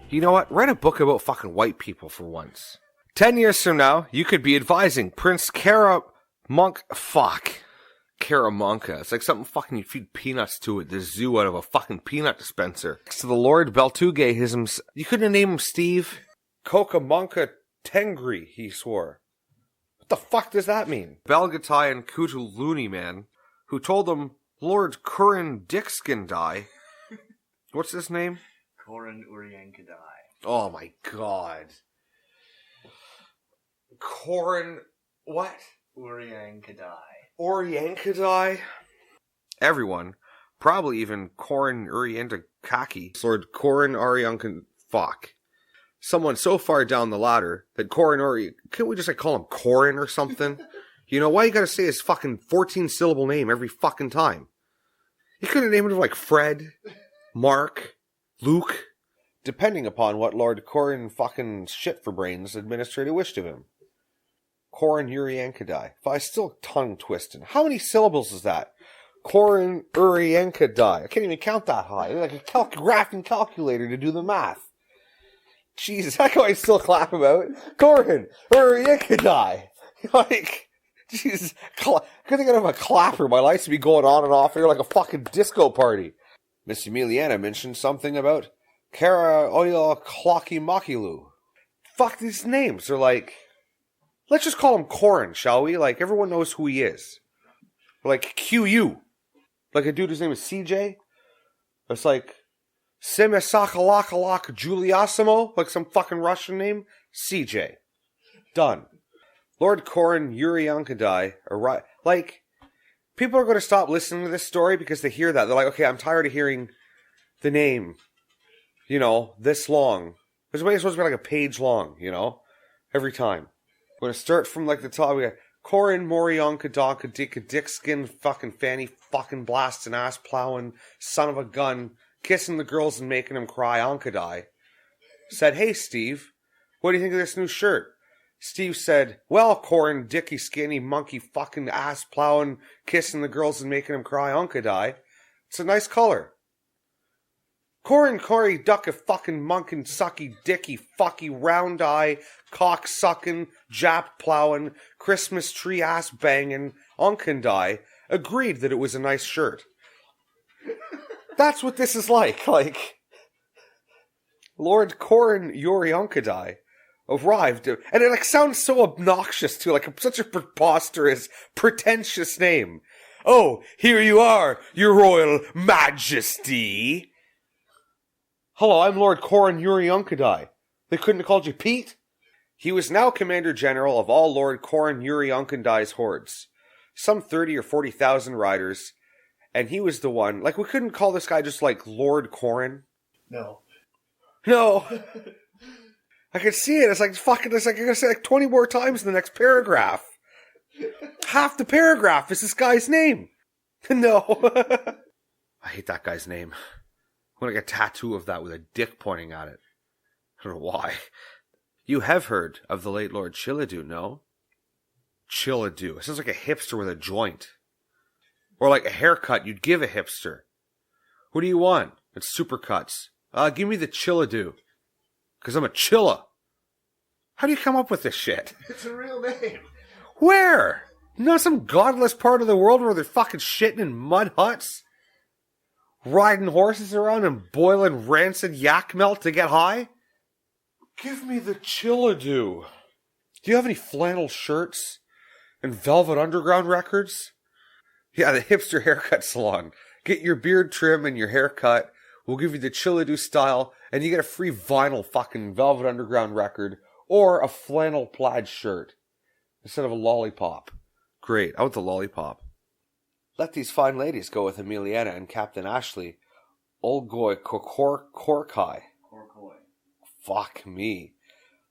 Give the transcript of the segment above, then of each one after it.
You know what? Write a book about fucking white people for once. 10 years from now, you could be advising Prince Karamonka. It's like something fucking you feed peanuts to at the zoo out of a fucking peanut dispenser. Next to the Lord Beltugehism. You couldn't name him Steve? Kokamonka Tengri, he swore. What the fuck does that mean? Belgatai and Kutuluni man, who told them Lord Curran Dickskin die. What's his name? Corin Uriankadai. Oh my god. Corin... what? Uriankadai. Everyone, probably even Corin Uriantakaki, Lord Corin Ariankan... fuck. Someone so far down the ladder that Corin Uri... can't we just call him Corin or something? You know, why you gotta say his fucking 14-syllable name every fucking time? You couldn't name him like Fred, Mark, Luke, depending upon what Lord Corin fucking shit for brains administrator wished of him. Corin Uriankadai. If I still tongue twisting. How many syllables is that? Corin Uriankadai. I can't even count that high. Like a graphing calculator to do the math. Jesus, how can I still clap about Corin Uriankadai? Like, Jesus, good thing I don't have a clapper. My lights would be going on and off here like a fucking disco party. Miss Emiliana mentioned something about Kara Oya Clocky Makilu. Fuck these names. They're like, let's just call him Corin, shall we? Like, everyone knows who he is. Like, QU. Like a dude whose name is CJ. It's like, Simisakalakalak Juliasimo. Like some fucking Russian name. CJ. Done. Lord Corin Uriankadai. Like, people are going to stop listening to this story because they hear that. They're like, okay, I'm tired of hearing the name, you know, this long. It's supposed to be like a page long, you know, every time. We're going to start from like the top. We got Corin Morionka Donka Dicka Dickskin fucking fanny fucking blasting ass plowing son of a gun kissing the girls and making them cry Onkadai. Said, hey Steve, what do you think of this new shirt? Steve said, well, Corin, dicky, skinny, monkey, fucking ass plowing, kissing the girls and making them cry Onkadai. It's a nice color. Corin, Cory, duck a fucking monkin, sucky, dicky, fucky, round eye, cock sucking, Jap plowing, Christmas tree ass banging, Onkandai agreed that it was a nice shirt. That's what this is like. Like, Lord Corin Yuri Onkadai arrived, and it like sounds so obnoxious too, like such a preposterous, pretentious name. Oh, here you are, your royal majesty. Hello, I'm Lord Corin Uriankadai. They couldn't have called you Pete? He was now Commander General of all Lord Corin Uriankadai's hordes. Some 30 or 40,000 riders. And he was the one, like we couldn't call this guy just like Lord Corin. No. I can see it. It's like fucking, it's like I'm going to say like 20 more times in the next paragraph. Half the paragraph is this guy's name. No. I hate that guy's name. I want to get a tattoo of that with a dick pointing at it. I don't know why. You have heard of the late Lord Chilladu, no? Chilladu. It sounds like a hipster with a joint. Or like a haircut you'd give a hipster. What do you want? It's supercuts. Give me the Chilladu. Because I'm a chilla. How do you come up with this shit? It's a real name. Where? Not some godless part of the world where they're fucking shitting in mud huts? Riding horses around and boiling rancid yak melt to get high? Give me the Chilladu. Do you have any flannel shirts? And Velvet Underground records? Yeah, the hipster haircut salon. Get your beard trim and your haircut. We'll give you the Chilladu style, and you get a free vinyl fucking Velvet Underground record, or a flannel plaid shirt, instead of a lollipop. Great, I want the lollipop. Let these fine ladies go with Emiliana and Captain Ashley. Olgoy Korkai. Fuck me.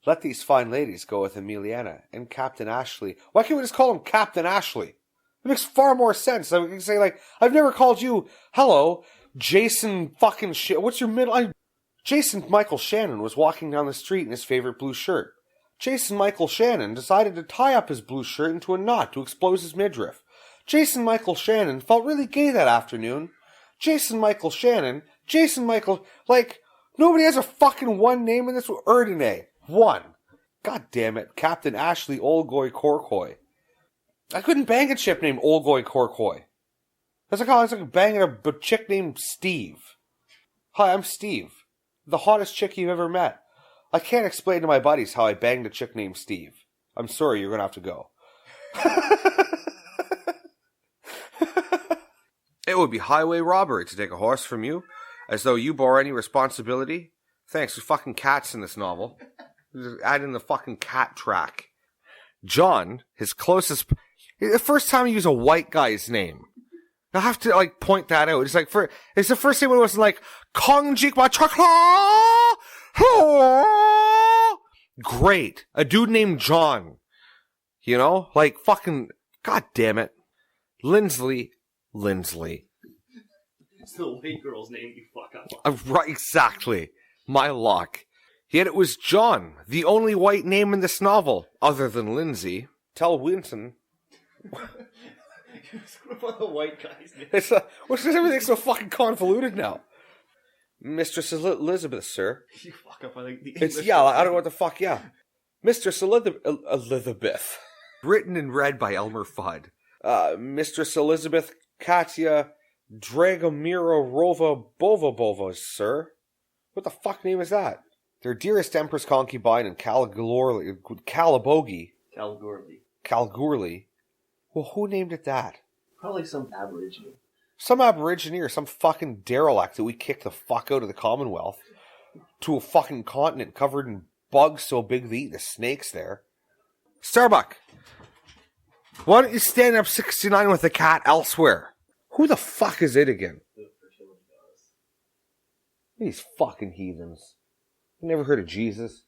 Let these fine ladies go with Emiliana and Captain Ashley. Why can't we just call him Captain Ashley? It makes far more sense. I can say, like, I've never called you, hello, Jason fucking shit. What's your middle? Jason Michael Shannon was walking down the street in his favorite blue shirt. Jason Michael Shannon decided to tie up his blue shirt into a knot to expose his midriff. Jason Michael Shannon felt really gay that afternoon. Jason Michael, like, Nobody has a fucking one name in this one. Erdene. One. God damn it. Captain Ashley QONGQOR. I couldn't bang a chick named QONGQOR. That's like banging a chick named Steve. Hi, I'm Steve. The hottest chick you've ever met. I can't explain to my buddies how I banged a chick named Steve. I'm sorry, you're gonna have to go. It would be highway robbery to take a horse from you, as though you bore any responsibility. Thanks, there's fucking cats in this novel. Just add in the fucking cat track. John, his closest... The first time you use a white guy's name. I have to, like, point that out. It's like, it's the first thing when it was like, KONGQOR. Great. A dude named John. You know? Like, fucking, god damn it. Lindsley. It's the white girl's name, you fuck up. Right, exactly. My luck. Yet it was John, the only white name in this novel, other than Lindsay. Tell Winton. Screw up on the white guy's name. What's everything so fucking convoluted now? Mistress Elizabeth, sir. You fuck up on the It's, yeah, I don't know what the fuck, yeah. Mistress Elizabeth. Written and read by Elmer Fudd. Mistress Elizabeth Katya Dragomira Rova Bova, sir. What the fuck name is that? Their dearest Empress concubine and Calgorly. Well, who named it that? Probably some aborigine. Some aborigine or some fucking derelict that we kicked the fuck out of the Commonwealth to a fucking continent covered in bugs so big they eat the snakes there. Starbuck, why don't you stand up 69 with the cat elsewhere? Who the fuck is it again? These fucking heathens. You never heard of Jesus?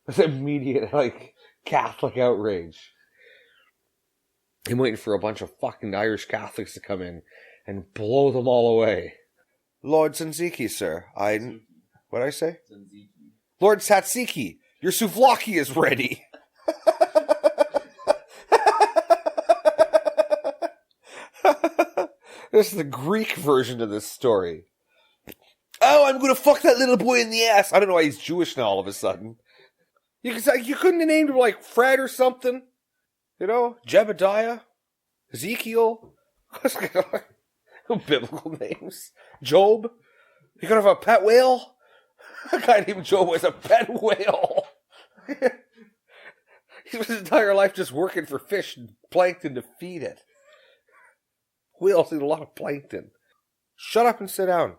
That's immediate, like, Catholic outrage. I'm waiting for a bunch of fucking Irish Catholics to come in and blow them all away. Lord Zanziki, sir. What'd I say? Zanziki. Lord Satsiki, your souvlaki is ready. This is the Greek version of this story. Oh, I'm gonna fuck that little boy in the ass. I don't know why he's Jewish now all of a sudden. You couldn't have named him like Fred or something. You know? Jebediah? Ezekiel? Biblical names. Job? You could have a pet whale? A guy named Job was a pet whale. He spent his entire life just working for fish and plankton to feed it. Whales eat a lot of plankton. Shut up and sit down.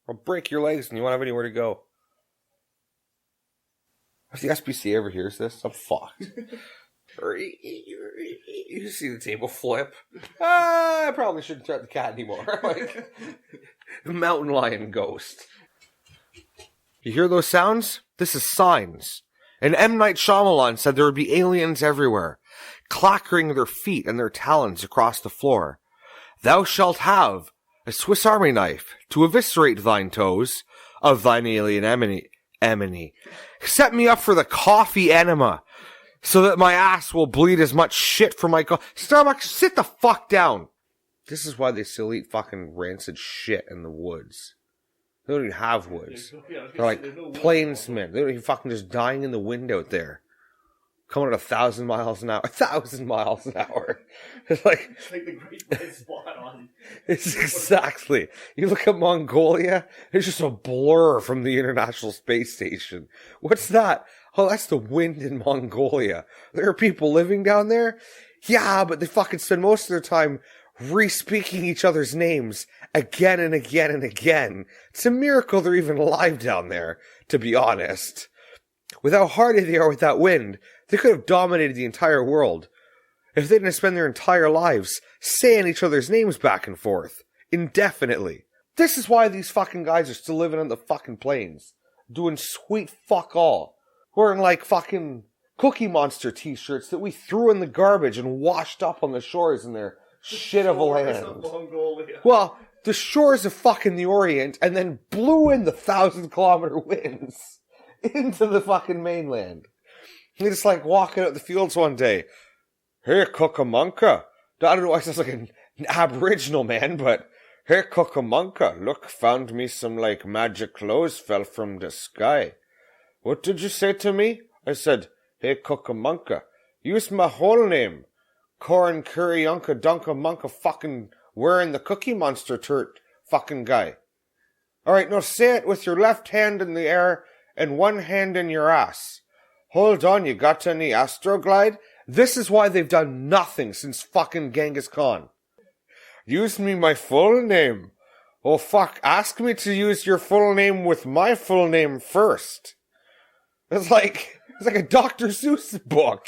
I'll break your legs and you won't have anywhere to go. If the SPC ever hears this, I'm fucked. You see the table flip. I probably shouldn't threaten the cat anymore. Like, the mountain lion ghost. You hear those sounds? This is signs. And M. Night Shyamalan said there would be aliens everywhere, clackering their feet and their talons across the floor. Thou shalt have a Swiss Army knife to eviscerate thine toes of thine alien enemy. Set me up for the coffee enema, so that my ass will bleed as much shit from my Starbucks, sit the fuck down. This is why they still eat fucking rancid shit in the woods. They don't even have woods. They're like plainsmen. They're even fucking just dying in the wind out there. Coming at 1,000 miles an hour. 1,000 miles an hour. It's like the Great Red Spot on. It's exactly. You look at Mongolia, it's just a blur from the International Space Station. What's that? Oh, that's the wind in Mongolia. There are people living down there? Yeah, but they fucking spend most of their time re-speaking each other's names again and again and again. It's a miracle they're even alive down there, to be honest. With how hardy they are with that wind, they could have dominated the entire world if they didn't spend their entire lives saying each other's names back and forth, indefinitely. This is why these fucking guys are still living on the fucking plains, doing sweet fuck all, wearing like fucking Cookie Monster t-shirts that we threw in the garbage and washed up on the shores in their shit of a land. Well, the shores of fucking the Orient, and then blew in the 1,000-kilometer winds into the fucking mainland. He just like walking out the fields one day. Hey, Cucamonga. I don't know why it sounds like an Aboriginal man, but Hey, Cucamonga, look, found me some, magic clothes fell from the sky. What did you say to me? I said, hey, Cucamonga, use my whole name. Corn, curry, unka, dunka, monka, fucking wearing the Cookie Monster fucking guy. Alright, now say it with your left hand in the air and one hand in your ass. Hold on, you got any Astroglide? This is why they've done nothing since fucking Genghis Khan. Use me my full name. Oh fuck, ask me to use your full name with my full name first. It's like a Dr. Seuss book.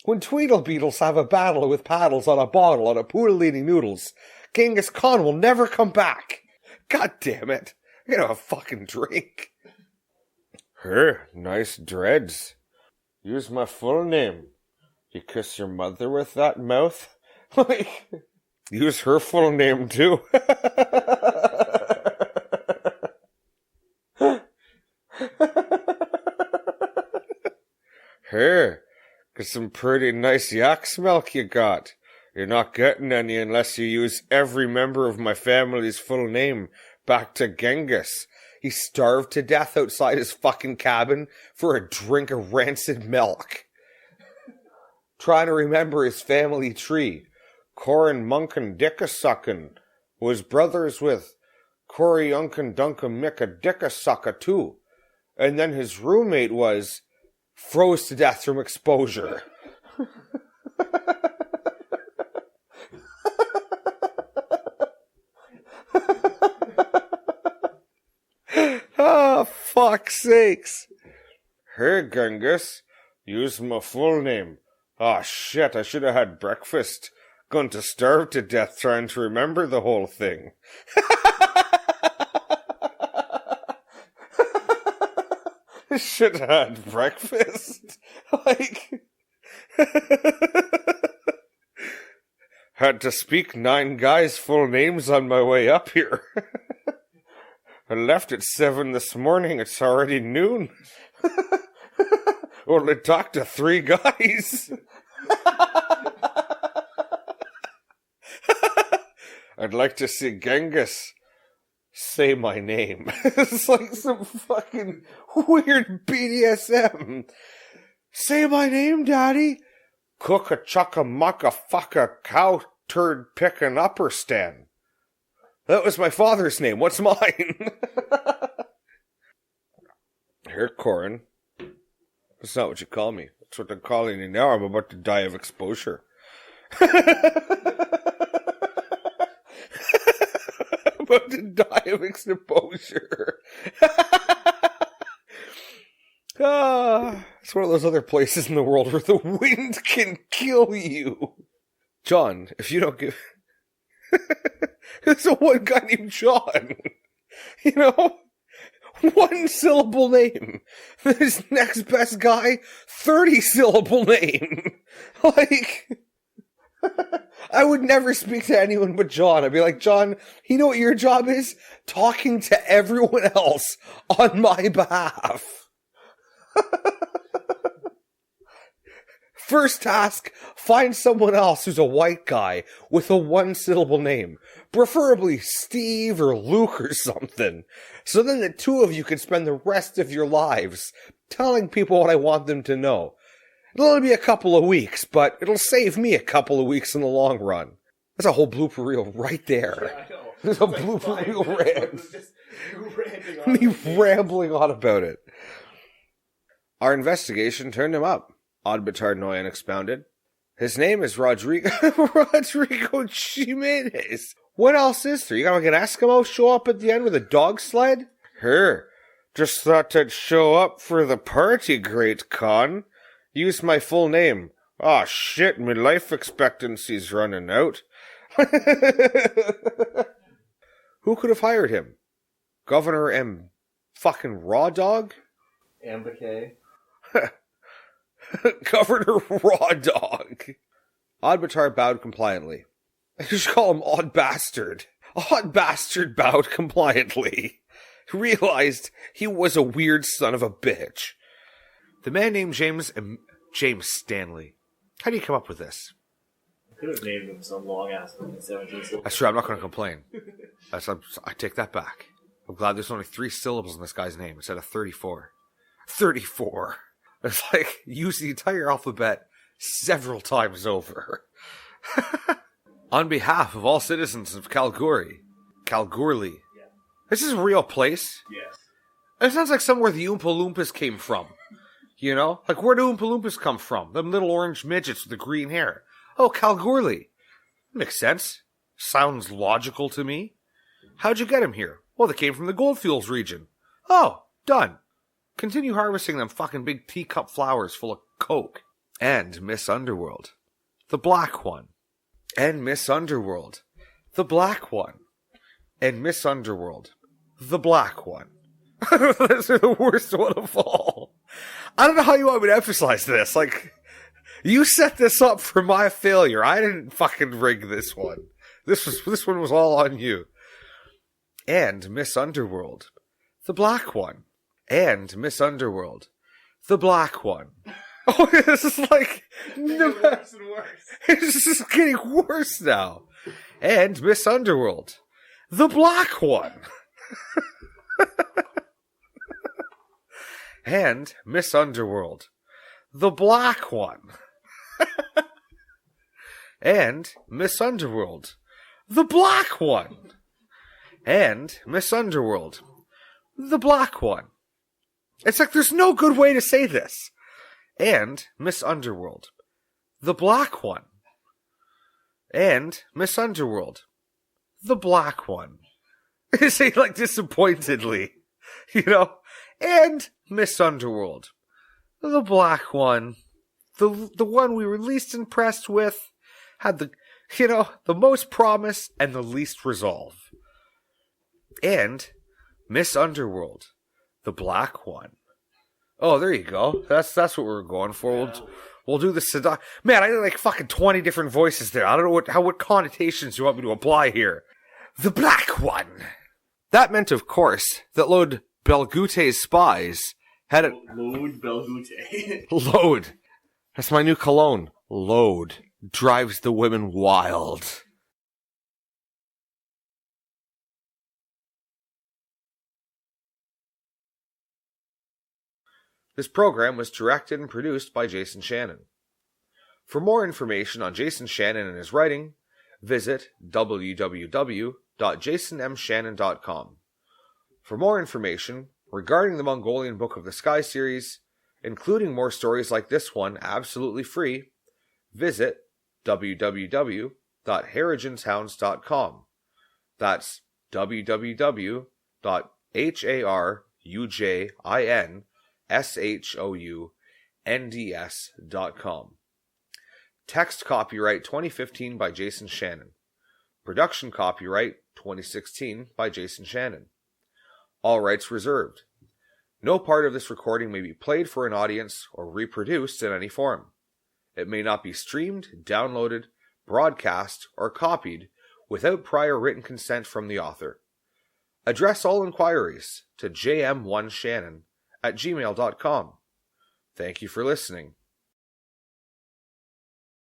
When Tweedlebeetles have a battle with paddles on a bottle on a pool eating noodles, Genghis Khan will never come back. God damn it. I'm gonna have a fucking drink. Her, nice dreads. Use my full name. You kiss your mother with that mouth? Use her full name too. Here, got some pretty nice yak's milk you got. You're not getting any unless you use every member of my family's full name back to Genghis. He starved to death outside his fucking cabin for a drink of rancid milk. Trying to remember his family tree. Corin Munkin Dickasuckin was brothers with Cory Unkin Duncan Micka Dickasucka too. And then his roommate was froze to death from exposure. Oh, fuck's sakes. Hey, Genghis, use my full name. Oh, shit, I should have had breakfast. Going to starve to death trying to remember the whole thing. Should have had breakfast. Had to speak 9 guys' full names on my way up here. I left at 7 this morning. It's already noon. Only talked to 3 guys. I'd like to see Genghis say my name. It's like some fucking weird BDSM. Say my name, Daddy. Cook a chucka mucka fucka cow turd pickin' upper stand. That was my father's name. What's mine? Here, Corin. That's not what you call me. That's what they're calling me now. I'm about to die of exposure. About to die of exposure. It's one of those other places in the world where the wind can kill you. John, if you don't give... There's a one guy named John. You know? 1 syllable name. This next best guy, 30 syllable name. I would never speak to anyone but John. I'd be like, John, you know what your job is? Talking to everyone else on my behalf. First task, find someone else who's a white guy with a 1 syllable name. Preferably Steve or Luke or something. So then the 2 of you can spend the rest of your lives telling people what I want them to know. It'll only be a couple of weeks, but it'll save me a couple of weeks in the long run. That's a whole blooper reel right there. Yeah, I know. There's a blooper reel rant. Just ranting on Me rambling on about it. Our investigation turned him up, Oddbitar Noyan expounded. His name is Rodrigo Jimenez. What else is there? You got like an Eskimo show up at the end with a dog sled? Here, just thought I'd show up for the party, Great Khan. Use my full name. Aw, shit, my life expectancy's running out. Who could have hired him? Governor M. fucking Raw Dog? Ambacay. Governor Raw Dog. Oddbitar bowed compliantly. I should call him Odd Bastard. Odd Bastard bowed compliantly. Realized he was a weird son of a bitch. The man named James Stanley. How do you come up with this? Could have named him some long-ass fucking 17 syllables. That's true, I'm not going to complain. I take that back. I'm glad there's only 3 syllables in this guy's name instead of 34. 34! It's like, use the entire alphabet several times over. On behalf of all citizens of Kalgoorlie. Yeah. This is a real place. Yes. It sounds like somewhere the Oompa Loompas came from. You know? Like, where do Oompa Loompas come from? Them little orange midgets with the green hair. Oh, Kalgoorlie. Makes sense. Sounds logical to me. How'd you get them here? Well, they came from the Goldfields region. Oh, done. Continue harvesting them fucking big teacup flowers full of coke. And Miss Underworld. The black one. And Miss Underworld. The black one. And Miss Underworld. The black one. This is the worst one of all. I don't know how you want me to emphasize this. Like, you set this up for my failure. I didn't fucking rig this one. This one was all on you. And Miss Underworld. The black one. And Miss Underworld. The black one. Oh, this is like... worse and worse. It's just getting worse now. And Miss Underworld. The black one. And Miss Underworld. The black one. And Miss Underworld. The black one. And Miss Underworld. The black one. It's like there's no good way to say this. And Miss Underworld. The black one. And Miss Underworld. The black one. Say like disappointedly. You know? And Miss Underworld. The black one. The one we were least impressed with. Had the, the most promise and the least resolve. And Miss Underworld. The black one. Oh, there you go. That's what we're going for. We'll do the Man, I did like fucking 20 different voices there. I don't know what connotations you want me to apply here. The black one. That meant, of course, that Lord Belgute's spies had it. Lord Belgute. Load. That's my new cologne. Load. Drives the women wild. This program was directed and produced by Jason Shannon. For more information on Jason Shannon and his writing, visit www.jasonmshannon.com. For more information regarding the Mongolian Book of the Sky series, including more stories like this one absolutely free, visit www.harujinsounds.com. That's www.harujinsounds.com. Text copyright 2015 by Jason Shannon. Production copyright 2016 by Jason Shannon. All rights reserved. No part of this recording may be played for an audience or reproduced in any form. It may not be streamed, downloaded, broadcast, or copied without prior written consent from the author. Address all inquiries to jm1shannon@gmail.com. Thank you for listening.